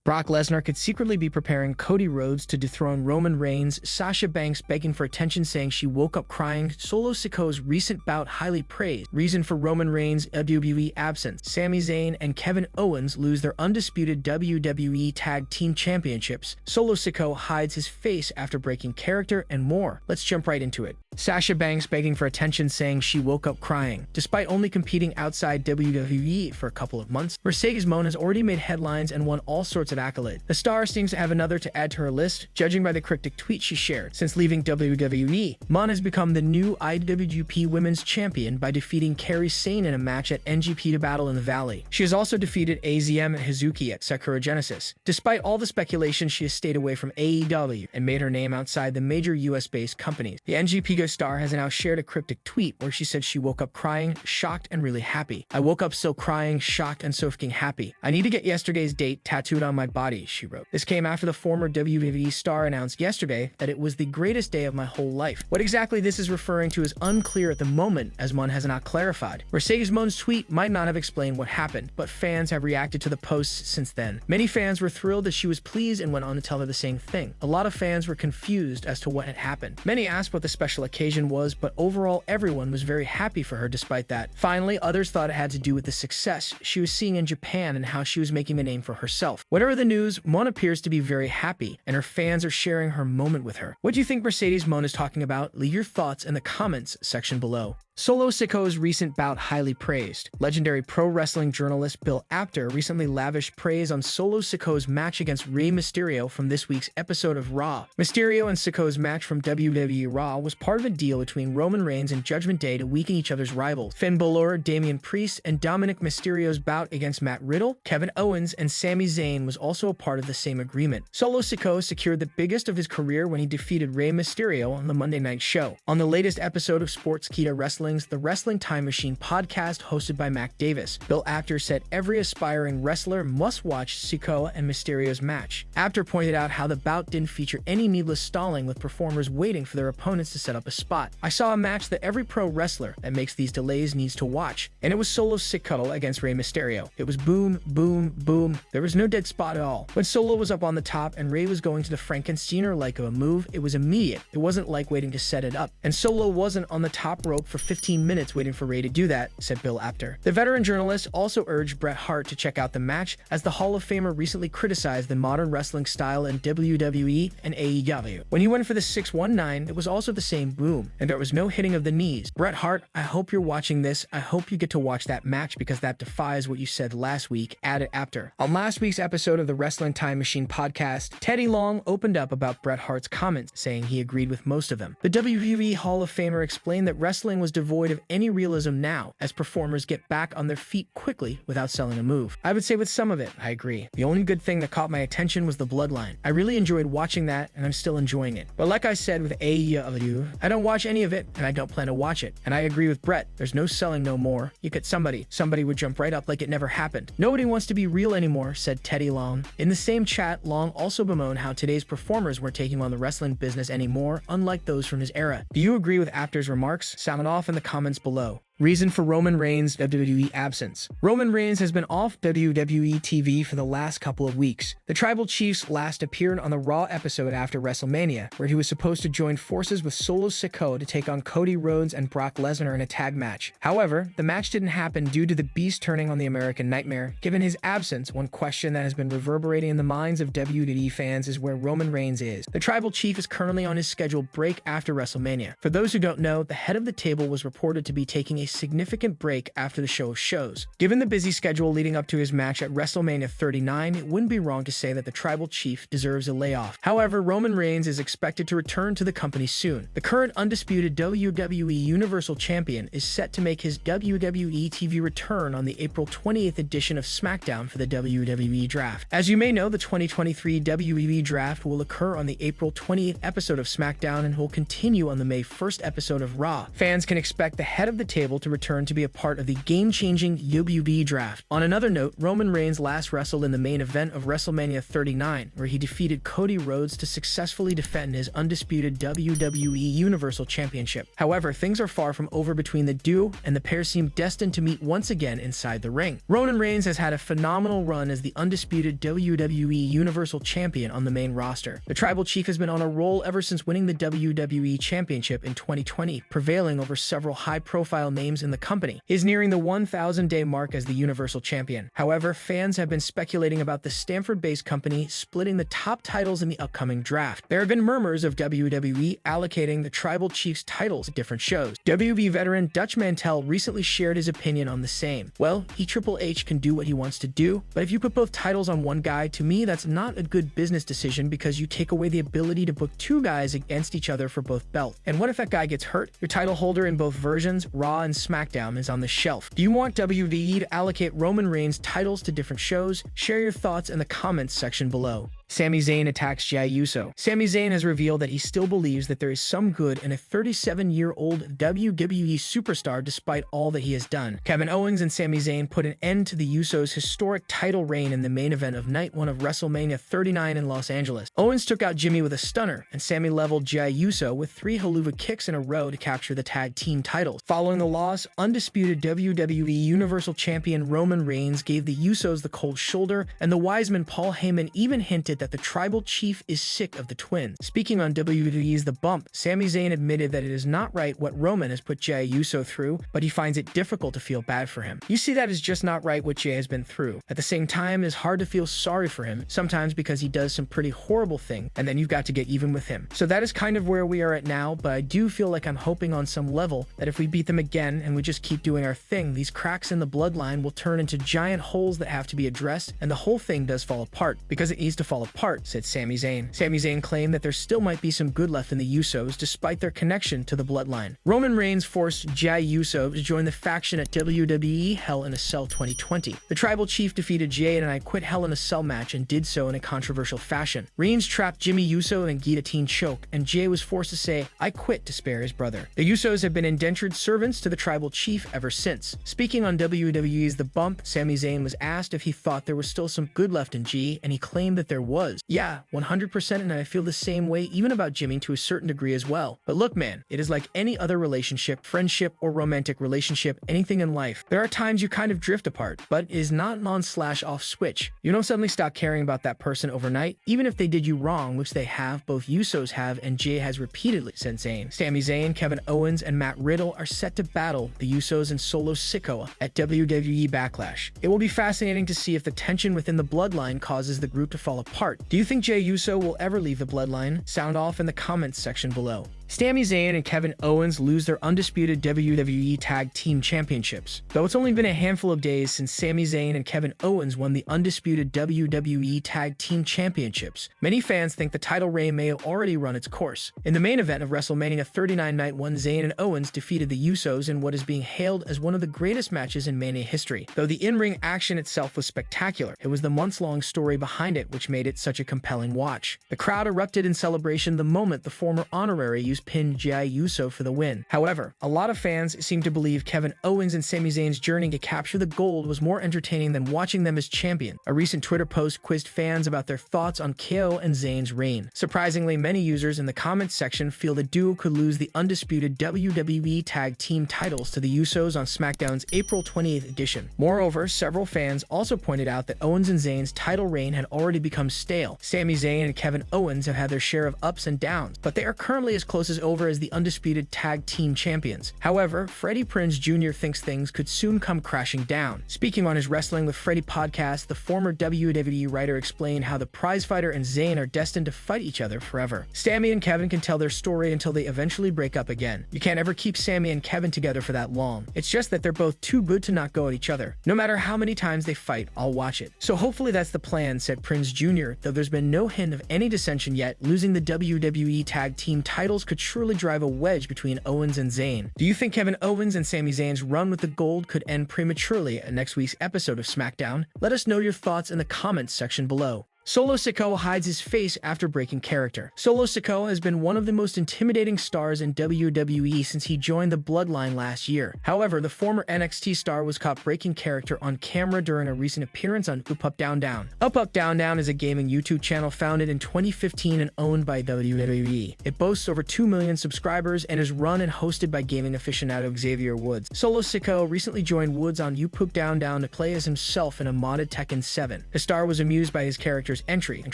Brock Lesnar could secretly be preparing Cody Rhodes to dethrone Roman Reigns. Sasha Banks begging for attention, saying she woke up crying. Solo Sikoa's recent bout highly praised. Reason for Roman Reigns' WWE absence. Sami Zayn and Kevin Owens lose their undisputed WWE Tag Team Championships. Solo Sikoa hides his face after breaking character, and more. Let's jump right into it. Sasha Banks begging for attention, saying she woke up crying. Despite only competing outside WWE for a couple of months, Mercedes Moné has already made headlines and won all sorts of accolades. The star seems to have another to add to her list, judging by the cryptic tweet she shared. Since leaving WWE, Moné has become the new IWGP Women's Champion by defeating Kairi Sane in a match at NGP to Battle in the Valley. She has also defeated AZM and Hazuki at Sakura Genesis. Despite all the speculation, she has stayed away from AEW and made her name outside the major US-based companies. The NGP star has now shared a cryptic tweet where she said she woke up crying, shocked, and really happy. I woke up so crying, shocked, and so freaking happy. I need to get yesterday's date tattooed on my body, she wrote. This came after the former WWE star announced yesterday that it was the greatest day of my whole life. What exactly this is referring to is unclear at the moment, as Moné has not clarified. Mercedes Moné's tweet might not have explained what happened, but fans have reacted to the posts since then. Many fans were thrilled that she was pleased and went on to tell her the same thing. A lot of fans were confused as to what had happened. Many asked what the special occasion was, but overall everyone was very happy for her despite that. Finally, others thought it had to do with the success she was seeing in Japan and how she was making a name for herself. Whatever the news, Moné appears to be very happy, and her fans are sharing her moment with her. What do you think Mercedes Moné is talking about? Leave your thoughts in the comments section below. Solo Sikoa's recent bout highly praised. Legendary pro wrestling journalist Bill Apter recently lavished praise on Solo Sikoa's match against Rey Mysterio from this week's episode of Raw. Mysterio and Sikoa's match from WWE Raw was part of a deal between Roman Reigns and Judgment Day to weaken each other's rivals. Finn Balor, Damian Priest, and Dominic Mysterio's bout against Matt Riddle, Kevin Owens, and Sami Zayn was also a part of the same agreement. Solo Sikoa secured the biggest of his career when he defeated Rey Mysterio on the Monday Night Show. On the latest episode of Sportskeeda Wrestling, the Wrestling Time Machine podcast hosted by Mac Davis, Bill Apter said every aspiring wrestler must watch Sikoa and Mysterio's match. Apter pointed out how the bout didn't feature any needless stalling, with performers waiting for their opponents to set up a spot. I saw a match that every pro wrestler that makes these delays needs to watch, and it was Solo Sikoa against Rey Mysterio. It was boom, boom, boom. There was no dead spot at all. When Solo was up on the top and Rey was going to the Frankensteiner-like of a move, it was immediate. It wasn't like waiting to set it up. And Solo wasn't on the top rope for 15 minutes waiting for Rey to do that, said Bill Apter. The veteran journalist also urged Bret Hart to check out the match, as the Hall of Famer recently criticized the modern wrestling style in WWE and AEW. When he went for the 619, it was also the same boom, and there was no hitting of the knees. Bret Hart, I hope you're watching this. I hope you get to watch that match, because that defies what you said last week, added Apter. On last week's episode of the Wrestling Time Machine podcast, Teddy Long opened up about Bret Hart's comments, saying he agreed with most of them. The WWE Hall of Famer explained that wrestling was devoid of any realism now, as performers get back on their feet quickly without selling a move. I would say with some of it, I agree. The only good thing that caught my attention was the bloodline. I really enjoyed watching that, and I'm still enjoying it. But like I said with AEW, I don't watch any of it, and I don't plan to watch it. And I agree with Bret, there's no selling no more. You get somebody would jump right up like it never happened. Nobody wants to be real anymore, said Teddy Long. In the same chat, Long also bemoaned how today's performers weren't taking on the wrestling business anymore, unlike those from his era. Do you agree with Apter's remarks? Sound it off in the comments below. Reason for Roman Reigns' WWE absence. Roman Reigns has been off WWE TV for the last couple of weeks. The Tribal Chief's last appeared on the Raw episode after WrestleMania, where he was supposed to join forces with Solo Sikoa to take on Cody Rhodes and Brock Lesnar in a tag match. However, the match didn't happen due to the Beast turning on the American Nightmare. Given his absence, one question that has been reverberating in the minds of WWE fans is where Roman Reigns is. The Tribal Chief is currently on his scheduled break after WrestleMania. For those who don't know, the head of the table was reported to be taking a significant break after the show of shows. Given the busy schedule leading up to his match at WrestleMania 39, it wouldn't be wrong to say that the Tribal Chief deserves a layoff. However, Roman Reigns is expected to return to the company soon. The current undisputed WWE Universal Champion is set to make his WWE TV return on the April 28th edition of SmackDown for the WWE Draft. As you may know, the 2023 WWE Draft will occur on the April 28th episode of SmackDown and will continue on the May 1st episode of Raw. Fans can expect the head of the table eligible to return to be a part of the game-changing WWE draft. On another note, Roman Reigns last wrestled in the main event of WrestleMania 39, where he defeated Cody Rhodes to successfully defend his undisputed WWE Universal Championship. However, things are far from over between the duo, and the pair seem destined to meet once again inside the ring. Roman Reigns has had a phenomenal run as the undisputed WWE Universal Champion on the main roster. The Tribal Chief has been on a roll ever since winning the WWE Championship in 2020, prevailing over several high-profile names in the company. He is nearing the 1,000-day mark as the Universal Champion. However, fans have been speculating about the Stanford-based company splitting the top titles in the upcoming draft. There have been murmurs of WWE allocating the Tribal Chief's titles to different shows. WWE veteran Dutch Mantel recently shared his opinion on the same. Well, Triple H can do what he wants to do, but if you put both titles on one guy, to me that's not a good business decision because you take away the ability to book two guys against each other for both belts. And what if that guy gets hurt? Your title holder in both versions, Raw and SmackDown, is on the shelf. Do you want WWE to allocate Roman Reigns titles to different shows? Share your thoughts in the comments section below. Sami Zayn attacks Jey Uso. Sami Zayn has revealed that he still believes that there is some good in a 37-year-old WWE superstar despite all that he has done. Kevin Owens and Sami Zayn put an end to the Usos' historic title reign in the main event of Night 1 of WrestleMania 39 in Los Angeles. Owens took out Jimmy with a stunner, and Sami leveled Jey Uso with 3 haluva kicks in a row to capture the tag team titles. Following the loss, undisputed WWE Universal Champion Roman Reigns gave the Usos the cold shoulder, and the wise man Paul Heyman even hinted that the Tribal Chief is sick of the twins. Speaking on WWE's The Bump, Sami Zayn admitted that it is not right what Roman has put Jey Uso through, but he finds it difficult to feel bad for him. You see that as just not right what Jey has been through. At the same time, it is hard to feel sorry for him, sometimes because he does some pretty horrible thing, and then you've got to get even with him. So that is kind of where we are at now, but I do feel like I'm hoping on some level that if we beat them again and we just keep doing our thing, these cracks in the bloodline will turn into giant holes that have to be addressed, and the whole thing does fall apart, because it needs to fall apart, said Sami Zayn. Sami Zayn claimed that there still might be some good left in the Usos despite their connection to the bloodline. Roman Reigns forced Jey Uso to join the faction at WWE Hell in a Cell 2020. The Tribal Chief defeated Jey in an I Quit Hell in a Cell match and did so in a controversial fashion. Reigns trapped Jimmy Uso in a guillotine choke, and Jey was forced to say, "I quit," to spare his brother. The Usos have been indentured servants to the Tribal Chief ever since. Speaking on WWE's The Bump, Sami Zayn was asked if he thought there was still some good left in Jey, and he claimed that there was. Yeah, 100%, and I feel the same way even about Jimmy to a certain degree as well. But look, man, it is like any other relationship, friendship, or romantic relationship, anything in life. There are times you kind of drift apart, but it is not an on/off switch. You don't suddenly stop caring about that person overnight, even if they did you wrong, which they have, both Usos have, and Jey has repeatedly, said Zayn. Sami Zayn, Kevin Owens, and Matt Riddle are set to battle the Usos and Solo Sikoa at WWE Backlash. It will be fascinating to see if the tension within the bloodline causes the group to fall apart. Do you think Jey Uso will ever leave the bloodline? Sound off in the comments section below. Sami Zayn and Kevin Owens lose their undisputed WWE Tag Team Championships. Though it's only been a handful of days since Sami Zayn and Kevin Owens won the undisputed WWE Tag Team Championships, many fans think the title reign may have already run its course. In the main event of WrestleMania 39 Night 1, Zayn and Owens defeated the Usos in what is being hailed as one of the greatest matches in Mania history. Though the in-ring action itself was spectacular, it was the months-long story behind it which made it such a compelling watch. The crowd erupted in celebration the moment the former honorary used pinned Jey Uso for the win. However, a lot of fans seem to believe Kevin Owens and Sami Zayn's journey to capture the gold was more entertaining than watching them as champion. A recent Twitter post quizzed fans about their thoughts on KO and Zayn's reign. Surprisingly, many users in the comments section feel the duo could lose the undisputed WWE Tag Team titles to the Usos on SmackDown's April 28th edition. Moreover, several fans also pointed out that Owens and Zayn's title reign had already become stale. Sami Zayn and Kevin Owens have had their share of ups and downs, but they are currently as close as over as the undisputed tag team champions. However, Freddie Prinze Jr. thinks things could soon come crashing down. Speaking on his Wrestling with Freddie podcast, the former WWE writer explained how the prizefighter and Zayn are destined to fight each other forever. Sami and Kevin can tell their story until they eventually break up again. You can't ever keep Sami and Kevin together for that long. It's just that they're both too good to not go at each other. No matter how many times they fight, I'll watch it. So hopefully that's the plan, said Prinze Jr., though there's been no hint of any dissension yet. Losing the WWE Tag Team titles could surely drive a wedge between Owens and Zayn. Do you think Kevin Owens and Sami Zayn's run with the gold could end prematurely at next week's episode of SmackDown? Let us know your thoughts in the comments section below. Solo Sikoa hides his face after breaking character. Solo Sikoa has been one of the most intimidating stars in WWE since he joined the Bloodline last year. However, the former NXT star was caught breaking character on camera during a recent appearance on Up Up Down Down. Up Up Down Down is a gaming YouTube channel founded in 2015 and owned by WWE. It boasts over 2 million subscribers and is run and hosted by gaming aficionado Xavier Woods. Solo Sikoa recently joined Woods on Up Up Down Down to play as himself in a modded Tekken 7. The star was amused by his character's entry and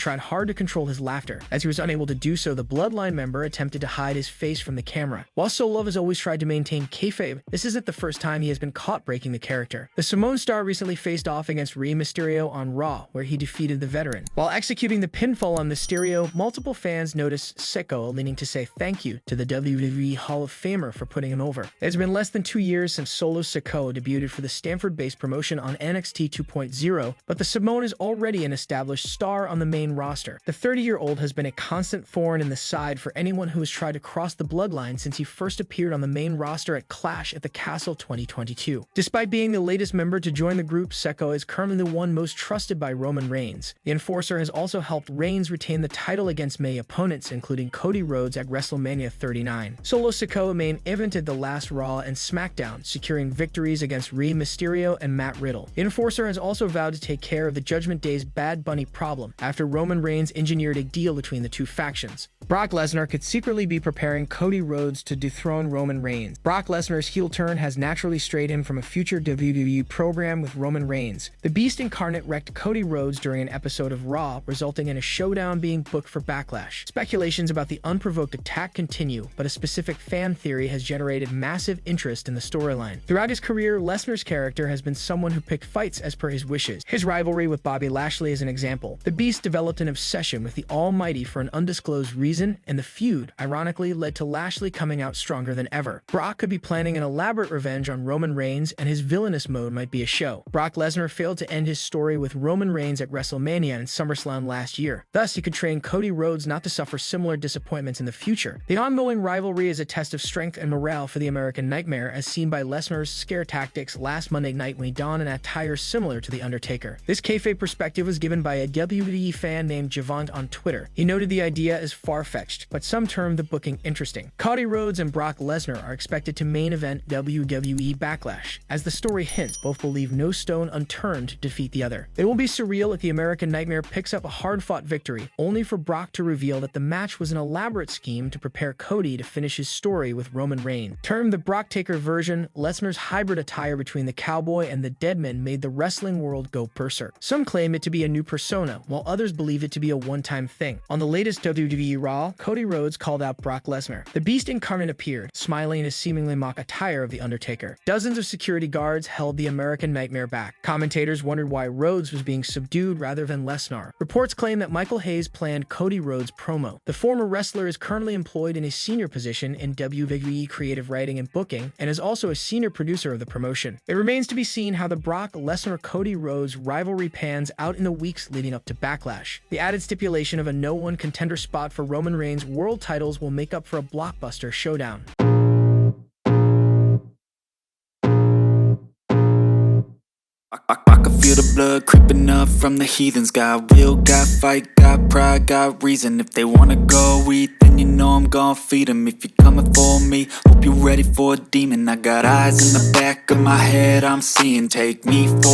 tried hard to control his laughter. As he was unable to do so, the Bloodline member attempted to hide his face from the camera. While Solo has always tried to maintain kayfabe, this isn't the first time he has been caught breaking the character. The Samoan star recently faced off against Rey Mysterio on Raw, where he defeated the veteran. While executing the pinfall on Mysterio, multiple fans noticed Sikoa leaning to say thank you to the WWE Hall of Famer for putting him over. It's been less than 2 years since Solo Sikoa debuted for the Stanford-based promotion on NXT 2.0, but the Samoan is already an established star on the main roster. The 30-year-old has been a constant thorn in the side for anyone who has tried to cross the bloodline since he first appeared on the main roster at Clash at the Castle 2022. Despite being the latest member to join the group, Sikoa is currently the one most trusted by Roman Reigns. The Enforcer has also helped Reigns retain the title against many opponents, including Cody Rhodes at WrestleMania 39. Solo Sikoa main evented the last Raw and SmackDown, securing victories against Rey Mysterio and Matt Riddle. The Enforcer has also vowed to take care of the Judgment Day's Bad Bunny problem after Roman Reigns engineered a deal between the two factions. Brock Lesnar could secretly be preparing Cody Rhodes to dethrone Roman Reigns. Brock Lesnar's heel turn has naturally strayed him from a future WWE program with Roman Reigns. The Beast incarnate wrecked Cody Rhodes during an episode of Raw, resulting in a showdown being booked for Backlash. Speculations about the unprovoked attack continue, but a specific fan theory has generated massive interest in the storyline. Throughout his career, Lesnar's character has been someone who picked fights as per his wishes. His rivalry with Bobby Lashley is an example. The Beast developed an obsession with the Almighty for an undisclosed reason, and the feud, ironically, led to Lashley coming out stronger than ever. Brock could be planning an elaborate revenge on Roman Reigns, and his villainous mode might be a show. Brock Lesnar failed to end his story with Roman Reigns at WrestleMania and SummerSlam last year. Thus, he could train Cody Rhodes not to suffer similar disappointments in the future. The ongoing rivalry is a test of strength and morale for the American Nightmare, as seen by Lesnar's scare tactics last Monday night when he donned an attire similar to The Undertaker. This kayfabe perspective was given by a WWE fan named Javant on Twitter. He noted the idea is far-fetched, but some termed the booking interesting. Cody Rhodes and Brock Lesnar are expected to main event WWE Backlash. As the story hints, both will leave no stone unturned to defeat the other. It will be surreal if the American Nightmare picks up a hard-fought victory, only for Brock to reveal that the match was an elaborate scheme to prepare Cody to finish his story with Roman Reigns. Termed the Brock Taker version, Lesnar's hybrid attire between the cowboy and the deadman made the wrestling world go berserk. Some claim it to be a new persona, while others believe it to be a one-time thing. On the latest WWE Raw, Cody Rhodes called out Brock Lesnar. The Beast incarnate appeared, smiling in his seemingly mock attire of The Undertaker. Dozens of security guards held the American Nightmare back. Commentators wondered why Rhodes was being subdued rather than Lesnar. Reports claim that Michael Hayes planned Cody Rhodes' promo. The former wrestler is currently employed in a senior position in WWE creative writing and booking, and is also a senior producer of the promotion. It remains to be seen how the Brock Lesnar-Cody Rhodes rivalry pans out in the weeks leading up to Backlash. The added stipulation of a no-one contender spot for Roman Reigns' world titles will make up for a blockbuster showdown. I can feel the blood creeping up from the heathens. Got will, got fight, got pride, got reason. If they wanna go eat, then you know I'm gon' feed them. If you're coming for me, hope you're ready for a demon. I got eyes in the back of my head, I'm seeing. Take me for